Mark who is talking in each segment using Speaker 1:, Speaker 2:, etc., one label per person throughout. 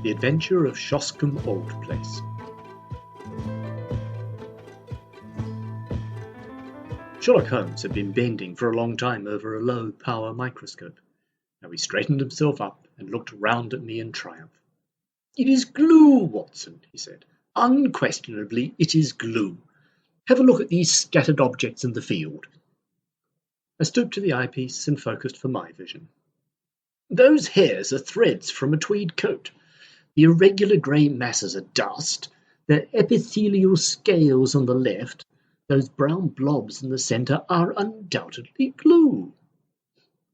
Speaker 1: The Adventure of Shoscombe Old Place. Sherlock Holmes had been bending for a long time over a low-power microscope. Now he straightened himself up and looked round at me in triumph. "It is glue, Watson," he said. "Unquestionably, it is glue. Have a look at these scattered objects in the field." I stooped to the eyepiece and focused for my vision. "Those hairs are threads from a tweed coat. The irregular grey masses are dust. The epithelial scales on the left, those brown blobs in the centre, are undoubtedly glue."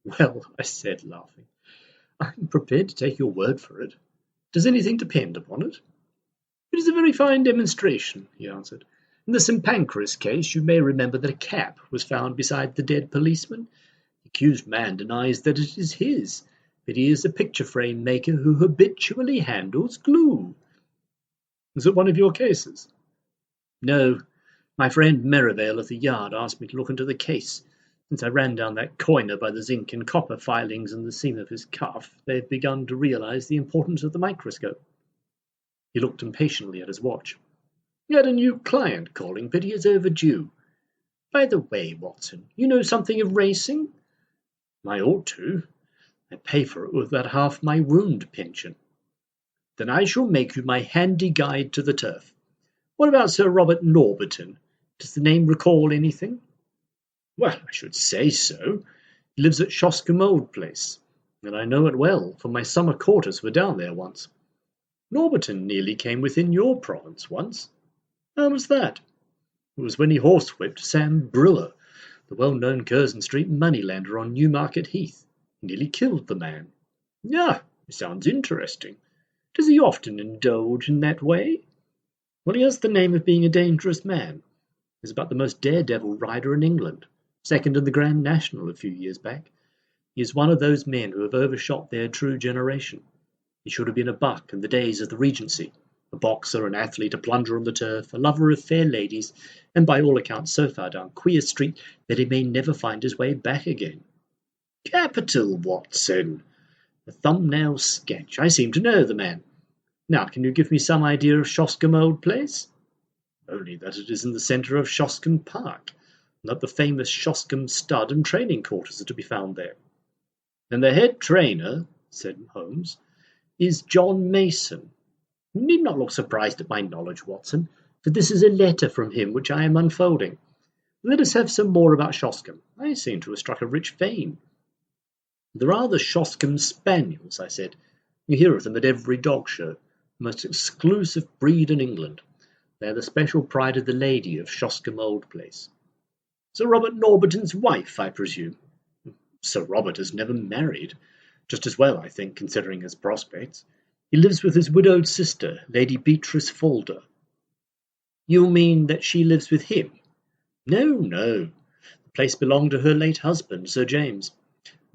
Speaker 1: "Well," I said, laughing, "I'm prepared to take your word for it. Does anything depend upon it?" "It is a very fine demonstration," he answered. "In the St. Pancras case, you may remember that a cap was found beside the dead policeman. The accused man denies that it is his, but he is a picture frame maker who habitually handles glue." "Is it one of your cases?" "No. My friend Merivale at the Yard asked me to look into the case. Since I ran down that coiner by the zinc and copper filings in the seam of his cuff, they've begun to realize the importance of the microscope." He looked impatiently at his watch. "You had a new client calling, but he is overdue. By the way, Watson, you know something of racing?" "I ought to. I pay for it with that half my wound pension." "Then I shall make you my handy guide to the turf. What about Sir Robert Norberton? Does the name recall anything?" "Well, I should say so. He lives at Shoscombe Old Place, and I know it well, for my summer quarters were down there once." "Norberton nearly came within your province once." "How was that?" "It was when he horsewhipped Sam Brewer, the well-known Curzon Street moneylender on Newmarket Heath. He nearly killed the man." "Ah, it sounds interesting. Does he often indulge in that way?" "Well, he has the name of being a dangerous man. He's about the most daredevil rider in England, second in the Grand National a few years back. He is one of those men who have overshot their true generation. He should have been a buck in the days of the Regency, a boxer, an athlete, a plunger on the turf, a lover of fair ladies, and by all accounts so far down Queer Street that he may never find his way back again." "Capital, Watson. A thumbnail sketch. I seem to know the man. Now, can you give me some idea of Shoscombe Old Place?" "Only that it is in the centre of Shoscombe Park, and that the famous Shoscombe stud and training quarters are to be found there." "And the head trainer," said Holmes, "is John Mason. You need not look surprised at my knowledge, Watson, for this is a letter from him which I am unfolding. Let us have some more about Shoscombe. I seem to have struck a rich vein." "There are the Shoscombe Spaniels," I said. "You hear of them at every dog show. The most exclusive breed in England. They are the special pride of the lady of Shoscombe Old Place." "Sir Robert Norberton's wife, I presume?" "Sir Robert has never married. Just as well, I think, considering his prospects. He lives with his widowed sister, Lady Beatrice Falder." "You mean that she lives with him?" "No, no. The place belonged to her late husband, Sir James.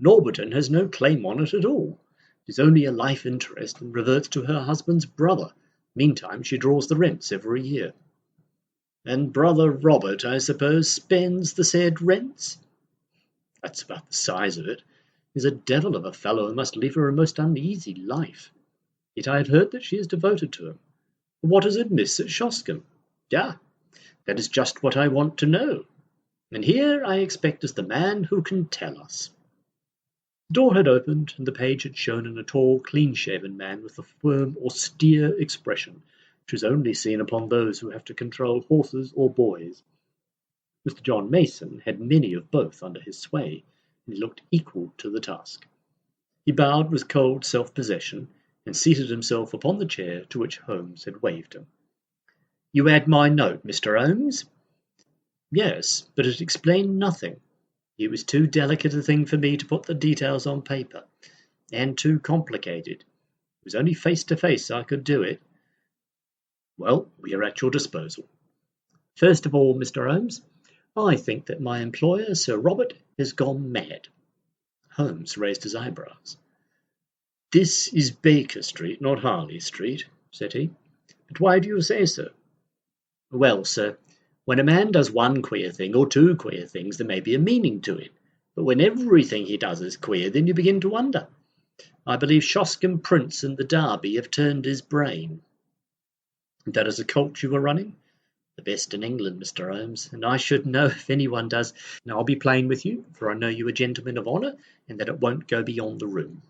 Speaker 1: Norberton has no claim on it at all. It is only a life interest and reverts to her husband's brother. Meantime, she draws the rents every year." "And brother Robert, I suppose, spends the said rents?" "That's about the size of it. He's a devil of a fellow and must leave her a most uneasy life. Yet I have heard that she is devoted to him. What is amiss at Shoscombe?" "Ah, that is just what I want to know. And here I expect is the man who can tell us." The door had opened, and the page had shown in a tall, clean-shaven man with a firm, austere expression, which is only seen upon those who have to control horses or boys. Mr. John Mason had many of both under his sway, and he looked equal to the task. He bowed with cold self-possession, and seated himself upon the chair to which Holmes had waved him. "You had my note, Mr. Holmes?" "Yes, but it explained nothing. It was too delicate a thing for me to put the details on paper, and too complicated. It was only face-to-face I could do it." "Well, we are at your disposal." "First of all, Mr. Holmes, I think that my employer, Sir Robert, has gone mad." Holmes raised his eyebrows. "This is Baker Street, not Harley Street," said he. "But why do you say so?" "Well, sir, when a man does one queer thing or two queer things, there may be a meaning to it. But when everything he does is queer, then you begin to wonder. I believe Shoscombe Prince and the Derby have turned his brain. That is a cult you were running? The best in England, Mr. Holmes, and I should know if anyone does. Now I'll be plain with you, for I know you are gentlemen of honour, and that it won't go beyond the room.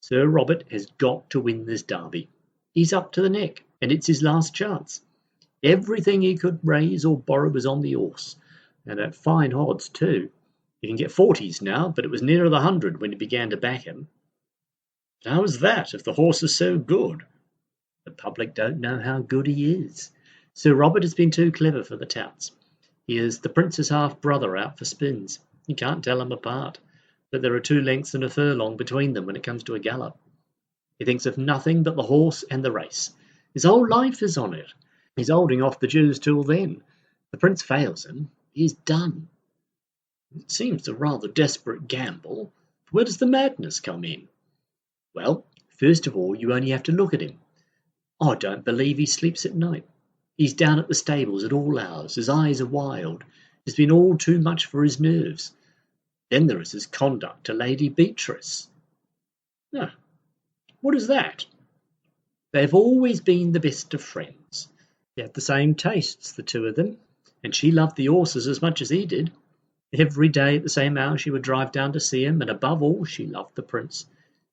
Speaker 1: Sir Robert has got to win this Derby. He's up to the neck, and it's his last chance. Everything he could raise or borrow was on the horse, and at fine odds too. You can get 40s now, but it was nearer the 100 when he began to back him. How is that, if the horse is so good? The public don't know how good he is. Sir Robert has been too clever for the touts. He is the Prince's half-brother out for spins. You can't tell them apart, but there are 2 lengths and a furlong between them when it comes to a gallop. He thinks of nothing but the horse and the race. His whole life is on it. He's holding off the Jews till then. The Prince fails him. He's done. It seems a rather desperate gamble. Where does the madness come in? Well, first of all, you only have to look at him. I don't believe he sleeps at night. He's down at the stables at all hours. His eyes are wild. It's been all too much for his nerves. Then there is his conduct to Lady Beatrice. Ah, what is that? They've always been the best of friends. They had the same tastes, the 2 of them, and she loved the horses as much as he did. Every day at the same hour she would drive down to see him, and above all she loved the Prince.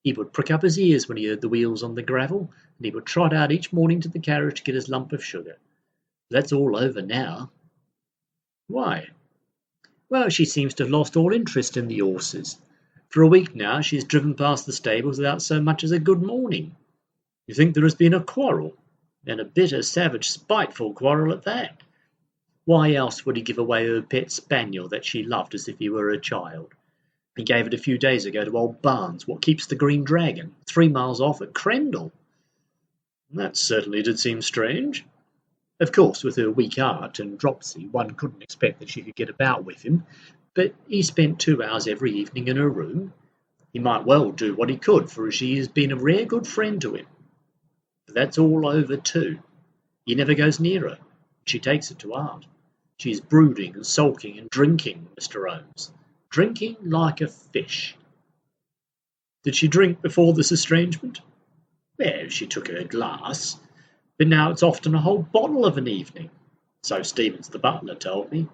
Speaker 1: He would prick up his ears when he heard the wheels on the gravel, and he would trot out each morning to the carriage to get his lump of sugar. That's all over now. Why? Well, she seems to have lost all interest in the horses. For a week now she has driven past the stables without so much as a good morning. You think there has been a quarrel, and a bitter, savage, spiteful quarrel at that. Why else would he give away her pet spaniel that she loved as if he were a child? He gave it a few days ago to old Barnes, what keeps the Green Dragon, 3 miles off at Crendell. That certainly did seem strange. Of course, with her weak heart and dropsy, one couldn't expect that she could get about with him, but he spent 2 hours every evening in her room. He might well do what he could, for she has been a rare good friend to him. But that's all over too. He never goes near her. She takes it to heart. She is brooding and sulking and drinking, Mr. Holmes. Drinking like a fish. Did she drink before this estrangement? Well, she took her glass, but now it's often a whole bottle of an evening. So Stevens the butler told me.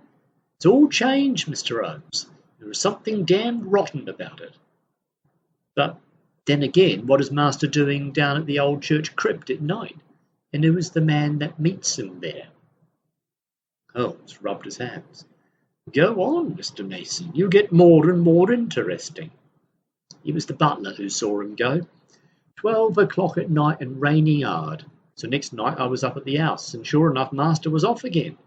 Speaker 1: It's all changed, Mr. Holmes. There is something damned rotten about it. But then again, what is Master doing down at the old church crypt at night? And who is the man that meets him there? Holmes rubbed his hands. Go on, Mr. Mason. You get more and more interesting. It was the butler who saw him go. 12 o'clock at night and raining hard. So next night I was up at the house, and sure enough Master was off again.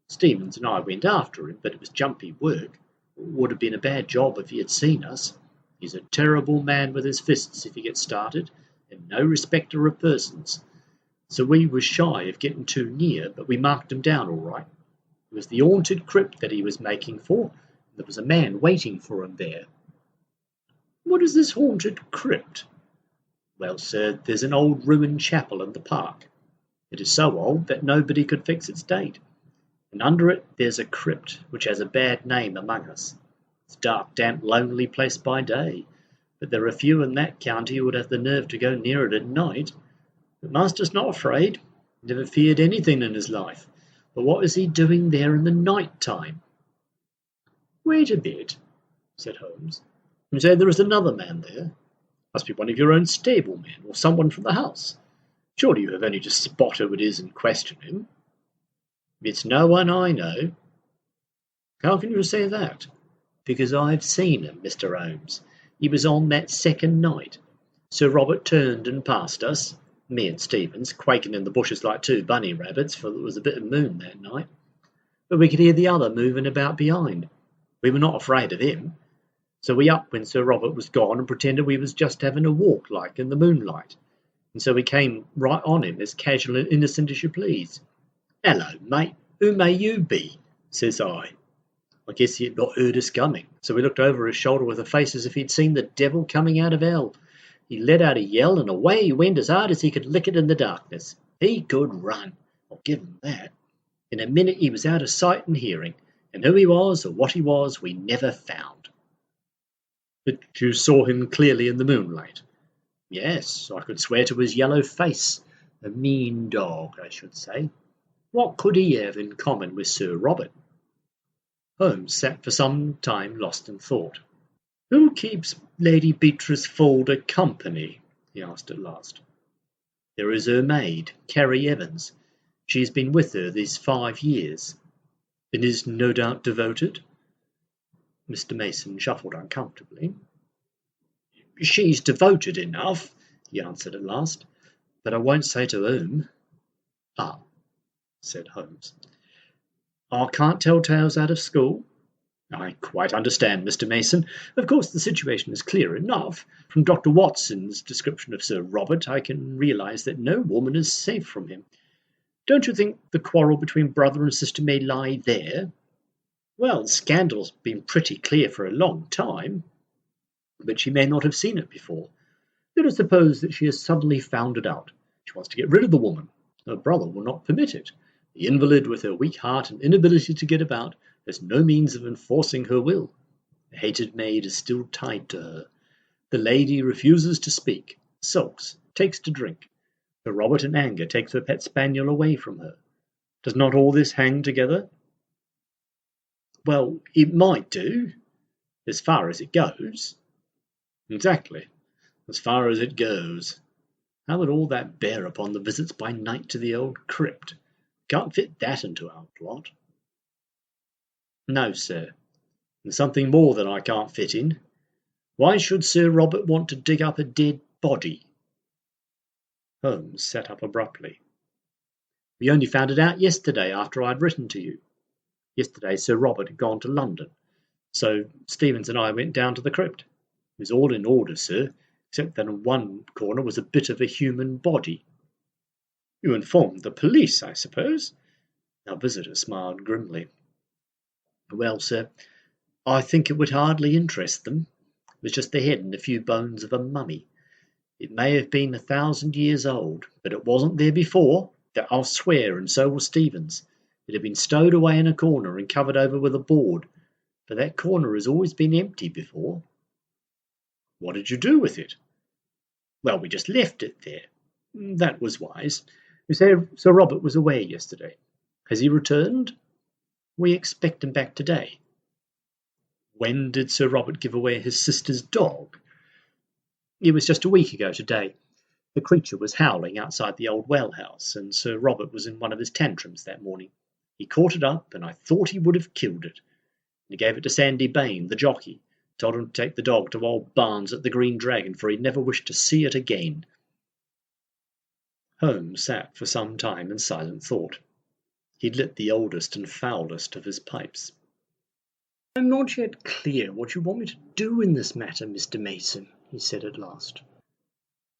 Speaker 1: Stevens and I went after him, but it was jumpy work. It would have been a bad job if he had seen us. He's a terrible man with his fists if he gets started, and no respecter of persons. So we were shy of getting too near, but we marked him down all right. It was the haunted crypt that he was making for. There was a man waiting for him there. What is this haunted crypt? Well, sir, there's an old ruined chapel in the park. It is so old that nobody could fix its date. And under it there's a crypt which has a bad name among us. It's a dark, damp, lonely place by day, but there are few in that county who would have the nerve to go near it at night. But Master's not afraid. He never feared anything in his life. But what is he doing there in the night time? Wait a bit, said Holmes. You say there is another man there? Must be one of your own stablemen, or someone from the house. Surely you have only to spot who it is and question him. It's no one I know. How can you say that? Because I've seen him, Mr. Holmes. He was on that second night. Sir Robert turned and passed us, me and Stevens, quaking in the bushes like 2 bunny rabbits, for there was a bit of moon that night. But we could hear the other moving about behind. We were not afraid of him. So we up when Sir Robert was gone and pretended we was just having a walk like in the moonlight. And so we came right on him as casual and innocent as you please. Hello, mate, who may you be? Says I. I guess he had not heard us coming, so we looked over his shoulder with a face as if he'd seen the devil coming out of hell. He let out a yell, and away he went as hard as he could lick it in the darkness. He could run, I'll give him that. In a minute he was out of sight and hearing, and who he was or what he was we never found. But you saw him clearly in the moonlight? Yes, I could swear to his yellow face. A mean dog, I should say. What could he have in common with Sir Robert? Holmes sat for some time lost in thought. "Who keeps Lady Beatrice Folder company?" he asked at last. "There is her maid, Carrie Evans. She has been with her these 5 years, and is no doubt devoted." Mr. Mason shuffled uncomfortably. "She's devoted enough," he answered at last, "but I won't say to whom." "Ah," said Holmes. "I can't tell tales out of school?" "I quite understand, Mr. Mason. Of course the situation is clear enough. From Dr. Watson's description of Sir Robert, I can realise that no woman is safe from him. Don't you think the quarrel between brother and sister may lie there?" "Well, the scandal's been pretty clear for a long time." "But she may not have seen it before. Let us suppose that she has suddenly found it out. She wants to get rid of the woman. Her brother will not permit it. The invalid, with her weak heart and inability to get about, has no means of enforcing her will. The hated maid is still tied to her. The lady refuses to speak, sulks, takes to drink. Sir Robert in anger takes her pet spaniel away from her. Does not all this hang together?" "Well, it might do, as far as it goes." "Exactly, as far as it goes. How would all that bear upon the visits by night to the old crypt? Can't fit that into our plot." "No, sir. And something more than I can't fit in. Why should Sir Robert want to dig up a dead body?" Holmes sat up abruptly. "We only found it out yesterday after I'd written to you. Yesterday Sir Robert had gone to London, so Stevens and I went down to the crypt. It was all in order, sir, except that in one corner was a bit of a human body." "You informed the police, I suppose?" Our visitor smiled grimly. "Well, sir, I think it would hardly interest them. It was just the head and a few bones of a mummy. It may have been 1,000 years old, but it wasn't there before, that I'll swear, and so will Stevens. It had been stowed away in a corner and covered over with a board, but that corner has always been empty before." "What did you do with it?" "Well, we just left it there. That was wise. You say Sir Robert was away yesterday. Has he returned?" "We expect him back today." "When did Sir Robert give away his sister's dog?" "It was just a week ago today. The creature was howling outside the old well house, and Sir Robert was in one of his tantrums that morning. He caught it up, and I thought he would have killed it. He gave it to Sandy Bain, the jockey, told him to take the dog to old Barnes at the Green Dragon, for he never wished to see it again." Holmes sat for some time in silent thought. He lit the oldest and foulest of his pipes. "I'm not yet clear what you want me to do in this matter, Mr. Mason," he said at last.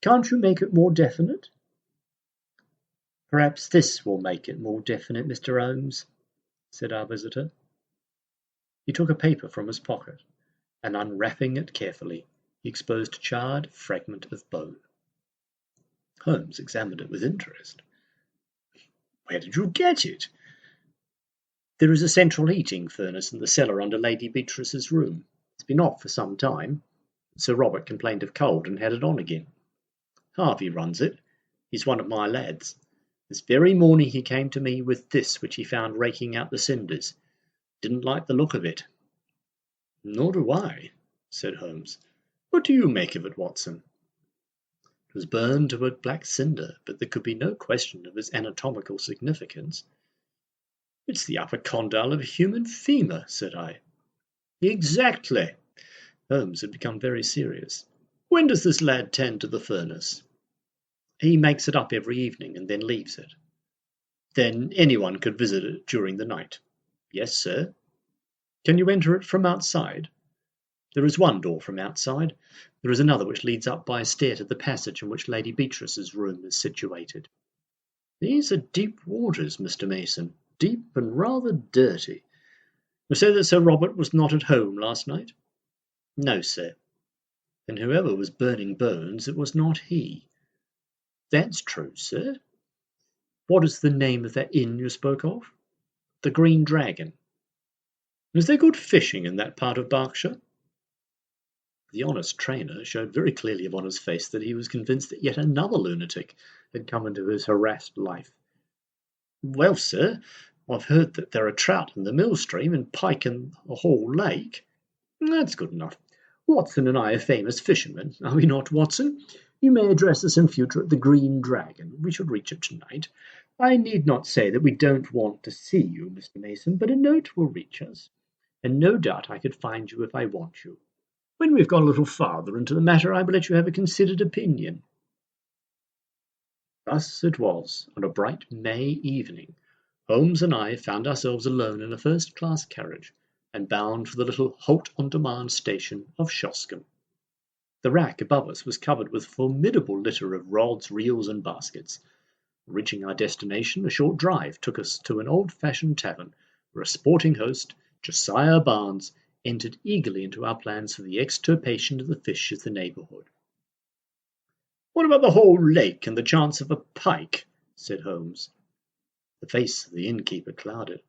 Speaker 1: "Can't you make it more definite?" "Perhaps this will make it more definite, Mr. Holmes," said our visitor. He took a paper from his pocket, and unwrapping it carefully, he exposed a charred fragment of bone. Holmes examined it with interest. "Where did you get it?" "There is a central heating furnace in the cellar under Lady Beatrice's room. It's been off for some time. Sir Robert complained of cold and had it on again. Harvey runs it. He's one of my lads. This very morning he came to me with this which he found raking out the cinders. Didn't like the look of it." "Nor do I," said Holmes. "What do you make of it, Watson?" "It was burned to a black cinder, but there could be no question of its anatomical significance." "It's the upper condyle of a human femur," said I. "Exactly." Holmes had become very serious. "When does this lad tend to the furnace?" "He makes it up every evening and then leaves it." "Then anyone could visit it during the night?" "Yes, sir." "Can you enter it from outside?" "There is one door from outside. There is another which leads up by a stair to the passage in which Lady Beatrice's room is situated." "These are deep waters, Mr. Mason, deep and rather dirty. You say that Sir Robert was not at home last night?" "No, sir." "Then whoever was burning bones, it was not he." "That's true, sir." "What is the name of that inn you spoke of?" "The Green Dragon." "Is there good fishing in that part of Berkshire?" The honest trainer showed very clearly upon his face that he was convinced that yet another lunatic had come into his harassed life. "Well, sir, I've heard that there are trout in the mill stream and pike in the Hall Lake." "That's good enough. Watson and I are famous fishermen, are we not, Watson? You may address us in future at the Green Dragon. We shall reach it tonight. I need not say that we don't want to see you, Mr. Mason, but a note will reach us, and no doubt I could find you if I want you. When we've gone a little farther into the matter, I will let you have a considered opinion." Thus it was, on a bright May evening, Holmes and I found ourselves alone in a first-class carriage, and bound for the little halt-on-demand station of Shoscombe. The rack above us was covered with a formidable litter of rods, reels, and baskets. Reaching our destination, a short drive took us to an old-fashioned tavern, where a sporting host, Josiah Barnes, entered eagerly into our plans for the extirpation of the fish of the neighbourhood. "What about the whole lake and the chance of a pike?" said Holmes. The face of the innkeeper clouded.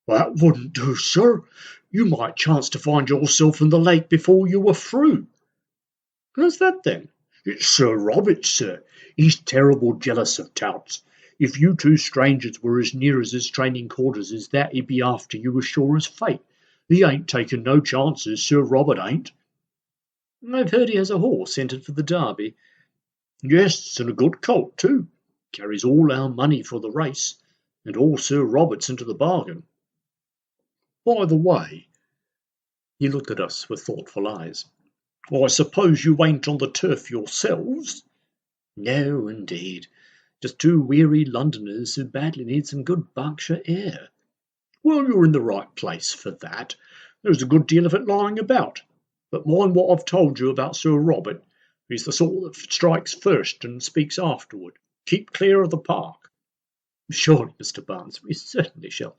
Speaker 1: "That wouldn't do, sir. You might chance to find yourself in the lake before you were through." "Who's that, then?" "It's Sir Robert, sir. He's terrible jealous of touts. If you two strangers were as near as his training quarters as that, he'd be after you as sure as fate. He ain't taking no chances, Sir Robert ain't." "I've heard he has a horse entered for the Derby." "Yes, and a good colt too. Carries all our money for the race, and all Sir Robert's into the bargain. By the way," he looked at us with thoughtful eyes, "I suppose you ain't on the turf yourselves?" "No, indeed. Just two weary Londoners who badly need some good Berkshire air." "Well, you're in the right place for that. There's a good deal of it lying about. But mind what I've told you about Sir Robert. He's the sort that strikes first and speaks afterward. Keep clear of the park." "Surely, Mr. Barnes, we certainly shall.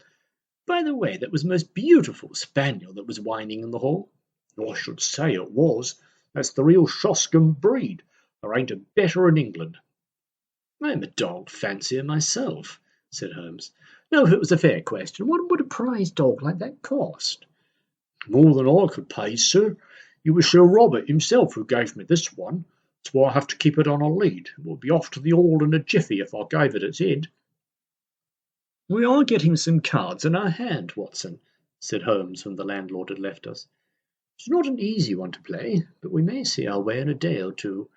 Speaker 1: By the way, that was a most beautiful spaniel that was whining in the hall." "I should say it was. That's the real Shoscombe breed. There ain't a better in England." "I'm a dog fancier myself," said Holmes. "Now, if it was a fair question, what would a prize dog like that cost?" "More than I could pay, sir. It was Sir Robert himself who gave me this one. That's why I have to keep it on a lead. It would be off to the Hall in a jiffy if I gave it its head." "We are getting some cards in our hand, Watson," said Holmes when the landlord had left us. "It's not an easy one to play, but we may see our way in a day or two.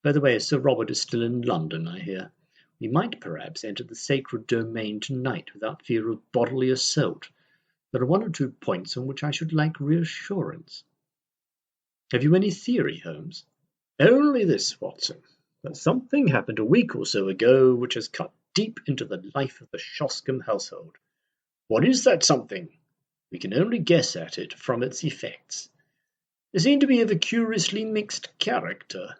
Speaker 1: By the way, Sir Robert is still in London, I hear. We might perhaps enter the sacred domain tonight without fear of bodily assault. There are one or two points on which I should like reassurance." "Have you any theory, Holmes?" "Only this, Watson, that something happened a week or so ago which has cut deep into the life of the Shoscombe household. What is that something? We can only guess at it from its effects. They seem to be of a curiously mixed character.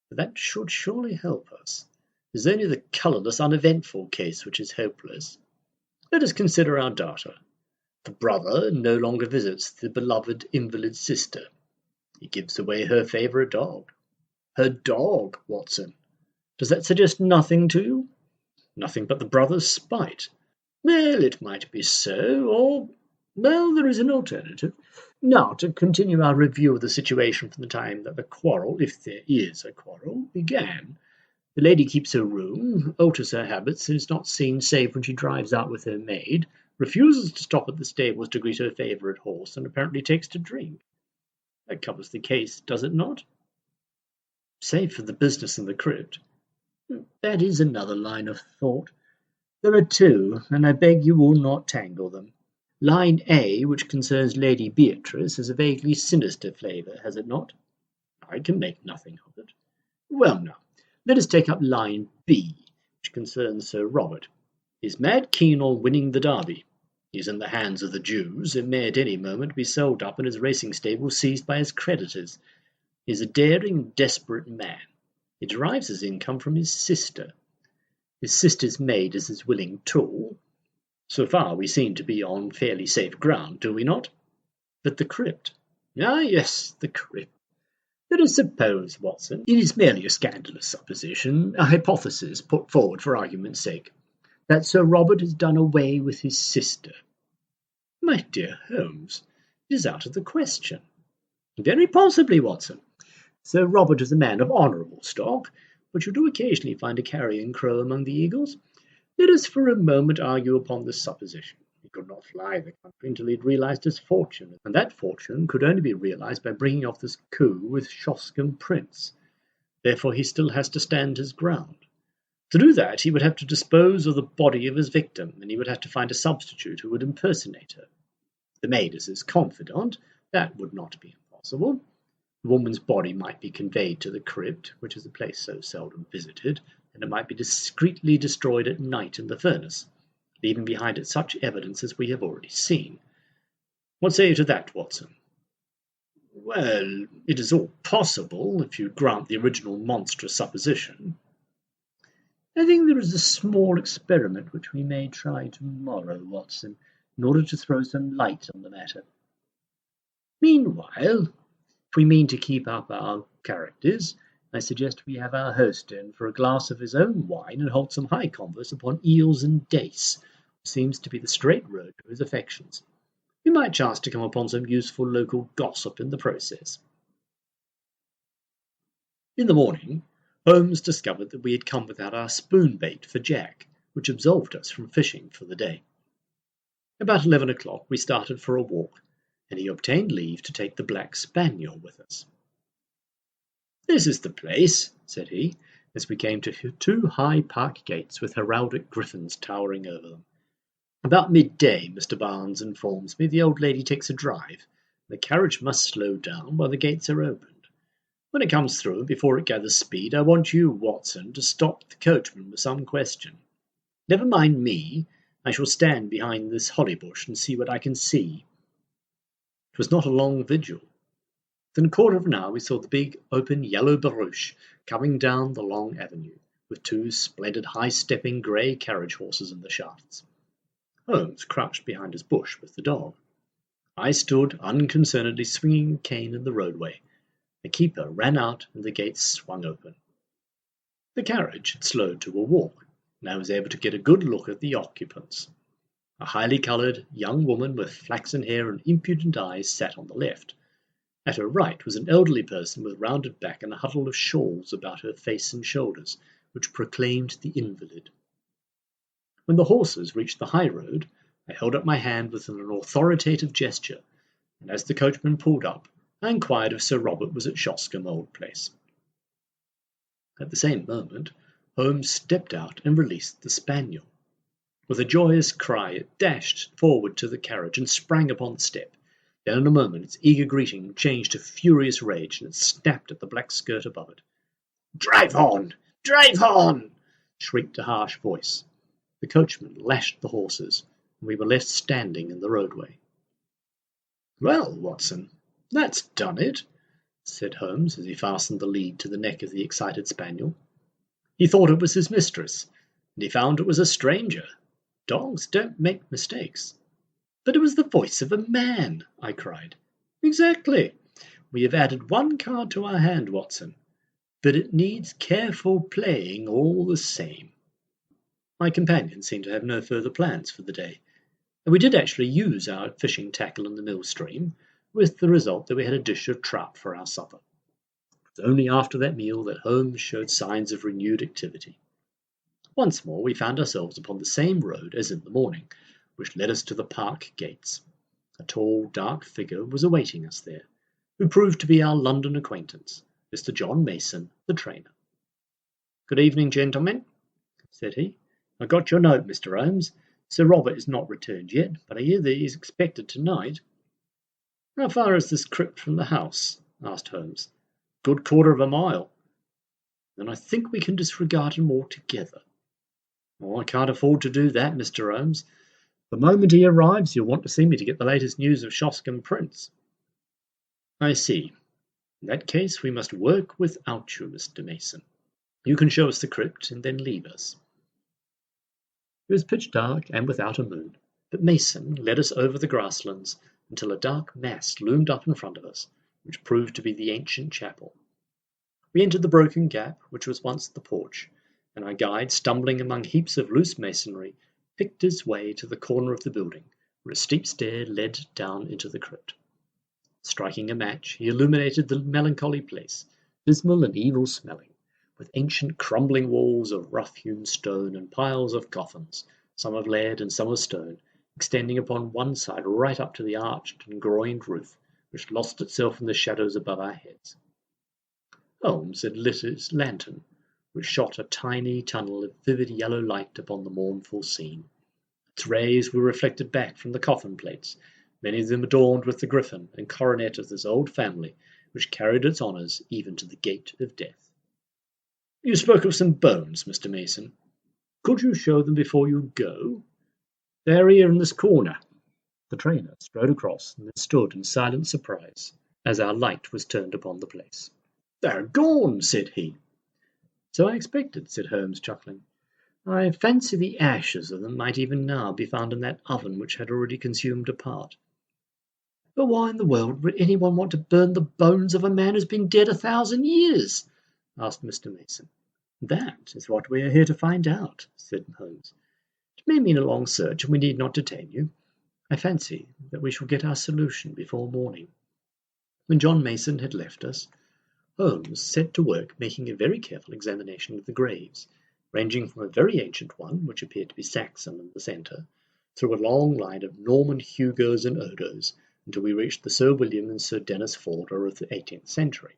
Speaker 1: But that should surely help us. It is only the colourless, uneventful case which is hopeless. Let us consider our data. The brother no longer visits the beloved invalid sister. He gives away her favourite dog. Her dog, Watson. Does that suggest nothing to you? Nothing but the brother's spite. Well, it might be so, or... well, there is an alternative. Now, to continue our review of the situation from the time that the quarrel, if there is a quarrel, began. The lady keeps her room, alters her habits, and is not seen save when she drives out with her maid, refuses to stop at the stables to greet her favourite horse, and apparently takes to drink. That covers the case, does it not? Save for the business in the crypt. That is another line of thought. There are two, and I beg you will not tangle them. Line A, which concerns Lady Beatrice, has a vaguely sinister flavour, has it not? I can make nothing of it. Well, now, let us take up line B, which concerns Sir Robert. He is mad keen on winning the Derby. He is in the hands of the Jews, and may at any moment be sold up and his racing stable seized by his creditors. He is a daring, desperate man. He derives his income from his sister. His sister's maid is his willing tool. So far we seem to be on fairly safe ground, do we not? But the crypt. Ah, yes, the crypt. Let us suppose, Watson, it is merely a scandalous supposition, a hypothesis put forward for argument's sake, that Sir Robert has done away with his sister. My dear Holmes, it is out of the question. Very possibly, Watson. Sir Robert is a man of honourable stock, but you do occasionally find a carrion crow among the eagles. Let us for a moment argue upon this supposition. He could not fly the country until he had realised his fortune, and that fortune could only be realised by bringing off this coup with Shoscombe Prince. Therefore he still has to stand his ground. To do that, he would have to dispose of the body of his victim, and he would have to find a substitute who would impersonate her. The maid is his confidant. That would not be impossible. The woman's body might be conveyed to the crypt, which is a place so seldom visited, and it might be discreetly destroyed at night in the furnace, leaving behind it such evidence as we have already seen. What say you to that, Watson? Well, it is all possible, if you grant the original monstrous supposition. I think there is a small experiment which we may try tomorrow, Watson, in order to throw some light on the matter. Meanwhile, if we mean to keep up our characters, I suggest we have our host in for a glass of his own wine and hold some high converse upon eels and dace, which seems to be the straight road to his affections. We might chance to come upon some useful local gossip in the process. In the morning, Holmes discovered that we had come without our spoon bait for Jack, which absolved us from fishing for the day. About 11 o'clock we started for a walk, and he obtained leave to take the black spaniel with us. This is the place, said he, as we came to two high park gates with heraldic griffins towering over them. About midday, Mr. Barnes informs me the old lady takes a drive. The carriage must slow down while the gates are opened. When it comes through, before it gathers speed, I want you, Watson, to stop the coachman with some question. Never mind me. I shall stand behind this holly bush and see what I can see. It was not a long vigil. Within a quarter of an hour we saw the big, open, yellow barouche coming down the long avenue, with two splendid, high-stepping grey carriage horses in the shafts. Holmes crouched behind his bush with the dog. I stood unconcernedly swinging a cane in the roadway. The keeper ran out and the gates swung open. The carriage had slowed to a walk, and I was able to get a good look at the occupants. A highly coloured young woman with flaxen hair and impudent eyes sat on the left. At her right was an elderly person with rounded back and a huddle of shawls about her face and shoulders, which proclaimed the invalid. When the horses reached the high road, I held up my hand with an authoritative gesture, and as the coachman pulled up, I inquired if Sir Robert was at Shoscombe Old Place. At the same moment, Holmes stepped out and released the spaniel. With a joyous cry, it dashed forward to the carriage and sprang upon the step. Then in a moment its eager greeting changed to furious rage, and it snapped at the black skirt above it. "Drive on! Drive on!" shrieked a harsh voice. The coachman lashed the horses, and we were left standing in the roadway. "Well, Watson, that's done it," said Holmes as he fastened the lead to the neck of the excited spaniel. "He thought it was his mistress, and he found it was a stranger. Dogs don't make mistakes." "But it was the voice of a man," I cried. "Exactly. We have added one card to our hand, Watson, but it needs careful playing all the same." My companion seemed to have no further plans for the day, and we did actually use our fishing tackle in the mill stream, with the result that we had a dish of trout for our supper. It was only after that meal that Holmes showed signs of renewed activity. Once more we found ourselves upon the same road as in the morning, which led us to the park gates. A tall, dark figure was awaiting us there, who proved to be our London acquaintance, Mr. John Mason, the trainer. "Good evening, gentlemen," said he. "I got your note, Mr. Holmes. Sir Robert is not returned yet, but I hear that he is expected tonight." "How far is this crypt from the house?" asked Holmes. "Good quarter of a mile." "Then I think we can disregard him altogether." "I can't afford to do that, Mr. Holmes. The moment he arrives, you'll want to see me to get the latest news of Shoscombe Prince." "I see. In that case, we must work without you, Mr. Mason. You can show us the crypt and then leave us." It was pitch dark and without a moon, but Mason led us over the grasslands until a dark mass loomed up in front of us, which proved to be the ancient chapel. We entered the broken gap which was once the porch, and our guide, stumbling among heaps of loose masonry, picked his way to the corner of the building, where a steep stair led down into the crypt. Striking a match, he illuminated the melancholy place, dismal and evil-smelling, with ancient crumbling walls of rough-hewn stone and piles of coffins, some of lead and some of stone, extending upon one side right up to the arched and groined roof, which lost itself in the shadows above our heads. Holmes had lit his lantern, which shot a tiny tunnel of vivid yellow light upon the mournful scene. Its rays were reflected back from the coffin plates, many of them adorned with the griffin and coronet of this old family, which carried its honours even to the gate of death. "You spoke of some bones, Mr. Mason. Could you show them before you go?" "They're here in this corner." The trainer strode across and then stood in silent surprise as our light was turned upon the place. "They're gone," said he. "So I expected," said Holmes, chuckling. "I fancy the ashes of them might even now be found in that oven which had already consumed a part." "But why in the world would anyone want to burn the bones of a man who's been dead 1,000 years?" asked Mr. Mason. "That is what we are here to find out," said Holmes. "It may mean a long search, and we need not detain you. I fancy that we shall get our solution before morning." When John Mason had left us, Holmes set to work making a very careful examination of the graves, ranging from a very ancient one, which appeared to be Saxon in the centre, through a long line of Norman Hugos and Odos, until we reached the Sir William and Sir Dennis Forder of the 18th century.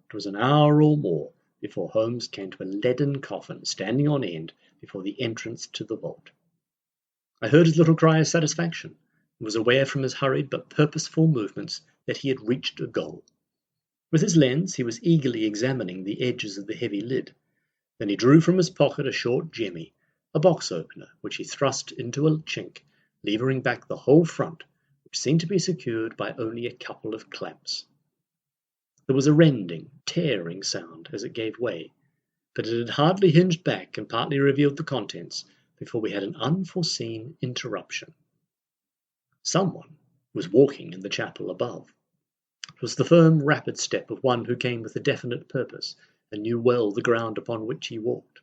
Speaker 1: It was an hour or more before Holmes came to a leaden coffin standing on end before the entrance to the vault. I heard his little cry of satisfaction, and was aware from his hurried but purposeful movements that he had reached a goal. With his lens he was eagerly examining the edges of the heavy lid. Then he drew from his pocket a short jemmy, a box opener, which he thrust into a chink, levering back the whole front, which seemed to be secured by only a couple of clamps. There was a rending, tearing sound as it gave way, but it had hardly hinged back and partly revealed the contents before we had an unforeseen interruption. Someone was walking in the chapel above. It was the firm, rapid step of one who came with a definite purpose and knew well the ground upon which he walked.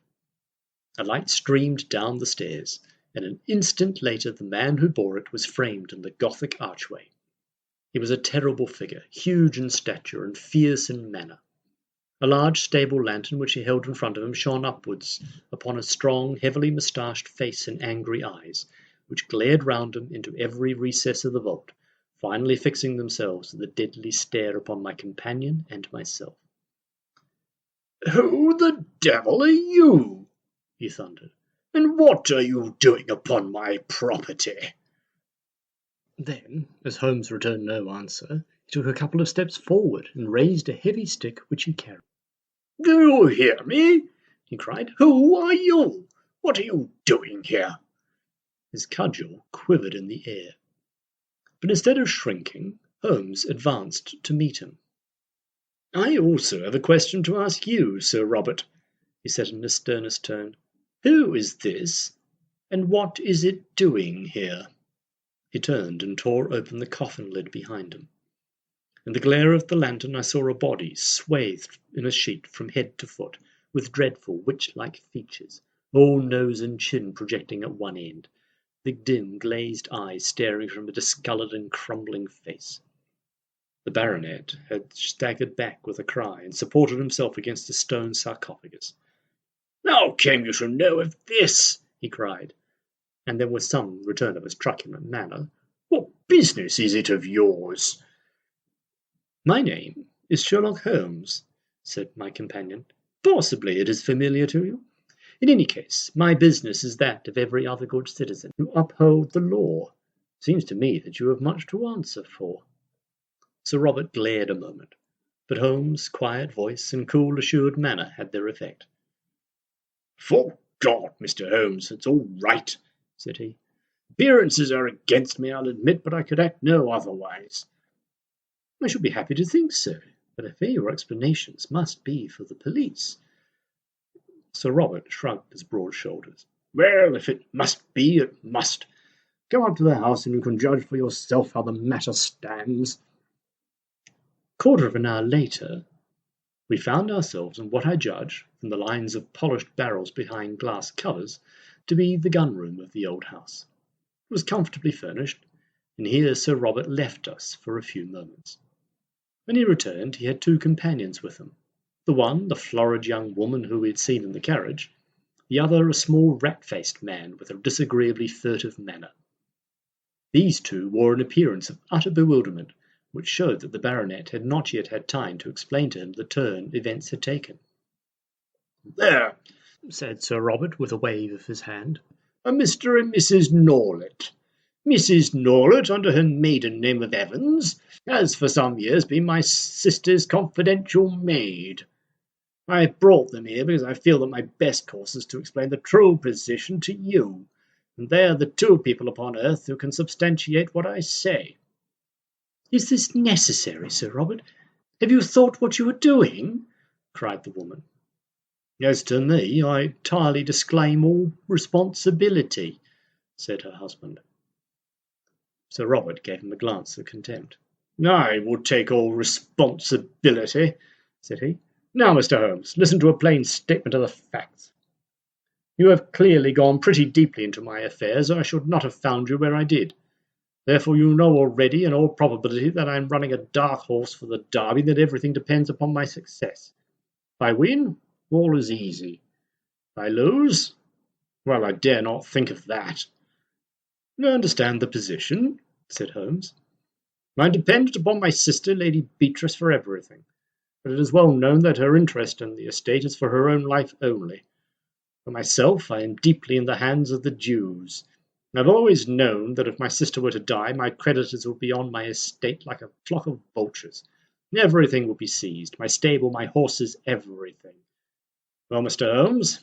Speaker 1: A light streamed down the stairs, and an instant later the man who bore it was framed in the Gothic archway. He was a terrible figure, huge in stature and fierce in manner. A large stable lantern which he held in front of him shone upwards upon a strong, heavily moustached face and angry eyes, which glared round him into every recess of the vault, finally fixing themselves with a deadly stare upon my companion and myself. "Who the devil are you?" he thundered, "and what are you doing upon my property?" Then, as Holmes returned no answer, he took a couple of steps forward and raised a heavy stick which he carried. "Do you hear me?" he cried. "Who are you? What are you doing here?" His cudgel quivered in the air. But instead of shrinking, Holmes advanced to meet him. "I also have a question to ask you, Sir Robert," he said in his sternest tone. "Who is this, and what is it doing here?" He turned and tore open the coffin lid behind him. In the glare of the lantern I saw a body swathed in a sheet from head to foot, with dreadful witch-like features, all nose and chin projecting at one end, the dim glazed eyes staring from a discoloured and crumbling face. The baronet had staggered back with a cry, and supported himself against a stone sarcophagus. "How came you to know of this?" he cried, and then with some return of his truculent manner, "What business is it of yours?" "My name is Sherlock Holmes," said my companion. "Possibly it is familiar to you. In any case, my business is that of every other good citizen, to uphold the law. Seems to me that you have much to answer for." Sir Robert glared a moment, but Holmes' quiet voice and cool, assured manner had their effect. "For God, Mr. Holmes, it's all right," said he. "Appearances are against me, I'll admit, but I could act no otherwise." "I should be happy to think so, but I fear your explanations must be for the police." Sir Robert shrugged his broad shoulders. "Well, if it must be, it must. Go up to the house and you can judge for yourself how the matter stands." A quarter of an hour later, we found ourselves in what I judge, from the lines of polished barrels behind glass covers, to be the gun-room of the old house. It was comfortably furnished, and here Sir Robert left us for a few moments. When he returned, he had two companions with him. The one, the florid young woman who we had seen in the carriage, the other a small rat-faced man with a disagreeably furtive manner. These two wore an appearance of utter bewilderment, which showed that the baronet had not yet had time to explain to him the turn events had taken. "There," said Sir Robert, with a wave of his hand, "are Mr. and Mrs. Norlett. Mrs. Norlett, under her maiden name of Evans, has for some years been my sister's confidential maid. I have brought them here because I feel that my best course is to explain the true position to you, and they are the two people upon earth who can substantiate what I say." "Is this necessary, Sir Robert? Have you thought what you are doing?" cried the woman. "As to me, I entirely disclaim all responsibility," said her husband. Sir Robert gave him a glance of contempt. "I will take all responsibility," said he. "Now, Mr. Holmes, listen to a plain statement of the facts. You have clearly gone pretty deeply into my affairs, or I should not have found you where I did. Therefore you know already, in all probability, that I am running a dark horse for the Derby, that everything depends upon my success. If I win, all is easy. If I lose, well, I dare not think of that." "You understand the position," said Holmes. "I am dependent upon my sister, Lady Beatrice, for everything, but it is well known that her interest in the estate is for her own life only. For myself, I am deeply in the hands of the Jews. I have always known that if my sister were to die, my creditors would be on my estate like a flock of vultures. Everything would be seized, my stable, my horses, everything. Well, Mr. Holmes,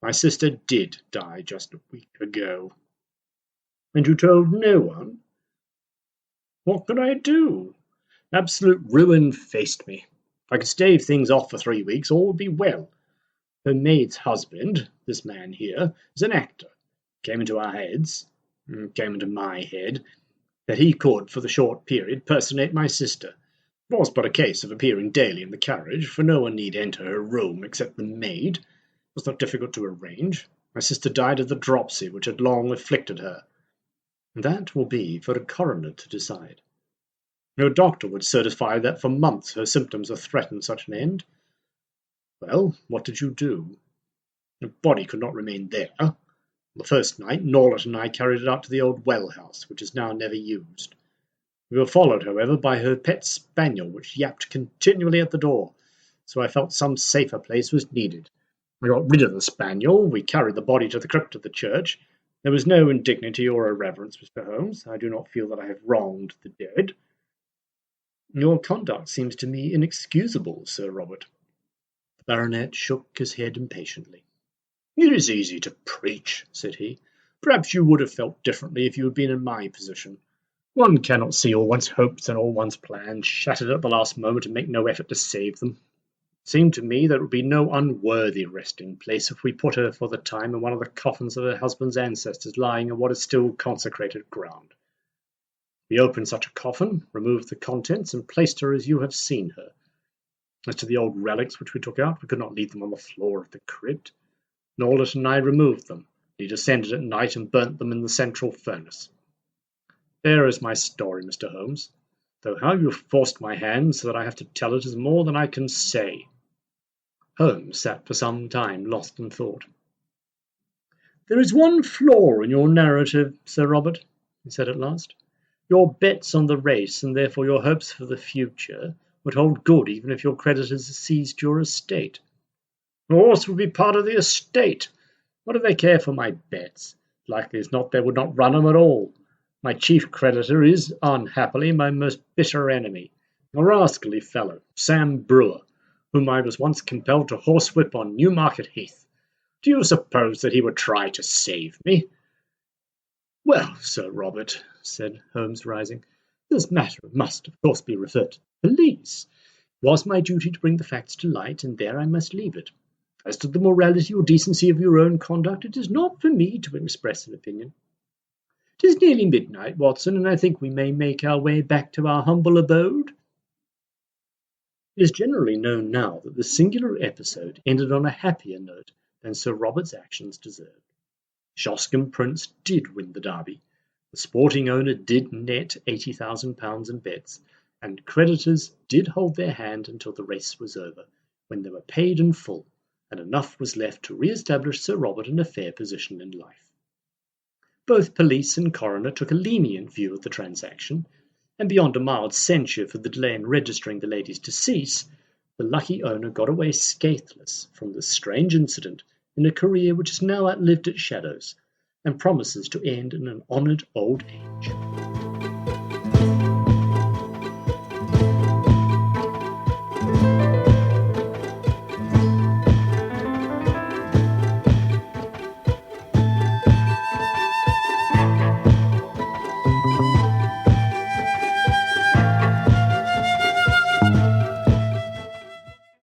Speaker 1: my sister did die just a week ago." "And you told no one?" "What could I do? Absolute ruin faced me. If I could stave things off for 3 weeks, all would be well. Her maid's husband, this man here, is an actor. Came into our heads, came into my head, that he could, for the short period, personate my sister. It was but a case of appearing daily in the carriage, for no one need enter her room except the maid. It was not difficult to arrange. My sister died of the dropsy which had long afflicted her." "That will be for a coroner to decide." "No doctor would certify that for months her symptoms have threatened such an end." "Well, what did you do?" "The body could not remain there. On the first night, Norlett and I carried it out to the old well house, which is now never used. We were followed, however, by her pet spaniel, which yapped continually at the door, so I felt some safer place was needed. We got rid of the spaniel, we carried the body to the crypt of the church. There was no indignity or irreverence, Mr. Holmes. I do not feel that I have wronged the dead." "Your conduct seems to me inexcusable, Sir Robert." The baronet shook his head impatiently. "It is easy to preach," said he. "Perhaps you would have felt differently if you had been in my position. One cannot see all one's hopes and all one's plans shattered at the last moment and make no effort to save them. It seemed to me that it would be no unworthy resting place if we put her for the time in one of the coffins of her husband's ancestors lying in what is still consecrated ground. We opened such a coffin, removed the contents, and placed her as you have seen her. As to the old relics which we took out, we could not leave them on the floor of the crypt. Norlett and I removed them. He descended at night and burnt them in the central furnace. There is my story, Mr. Holmes, though how you forced my hand so that I have to tell it is more than I can say." Holmes sat for some time lost in thought. "There is one flaw in your narrative, Sir Robert," he said at last. "Your bets on the race, and therefore your hopes for the future, would hold good even if your creditors seized your estate." "The horse would be part of the estate. What do they care for my bets? Likely as not they would not run 'em at all. My chief creditor is, unhappily, my most bitter enemy, a rascally fellow, Sam Brewer, whom I was once compelled to horsewhip on Newmarket Heath. Do you suppose that he would try to save me?" "Well, Sir Robert," said Holmes, rising, "this matter must, of course, be referred to the police. It was my duty to bring the facts to light, and there I must leave it. As to the morality or decency of your own conduct, it is not for me to express an opinion. It is nearly midnight, Watson, and I think we may make our way back to our humble abode." It is generally known now that the singular episode ended on a happier note than Sir Robert's actions deserved. Shoscombe Prince did win the Derby. The sporting owner did net £80,000 in bets, and creditors did hold their hand until the race was over, when they were paid in full, and enough was left to re-establish Sir Robert in a fair position in life. Both police and coroner took a lenient view of the transaction, and beyond a mild censure for the delay in registering the lady's decease, the lucky owner got away scatheless from this strange incident in a career which has now outlived its shadows and promises to end in an honoured old age.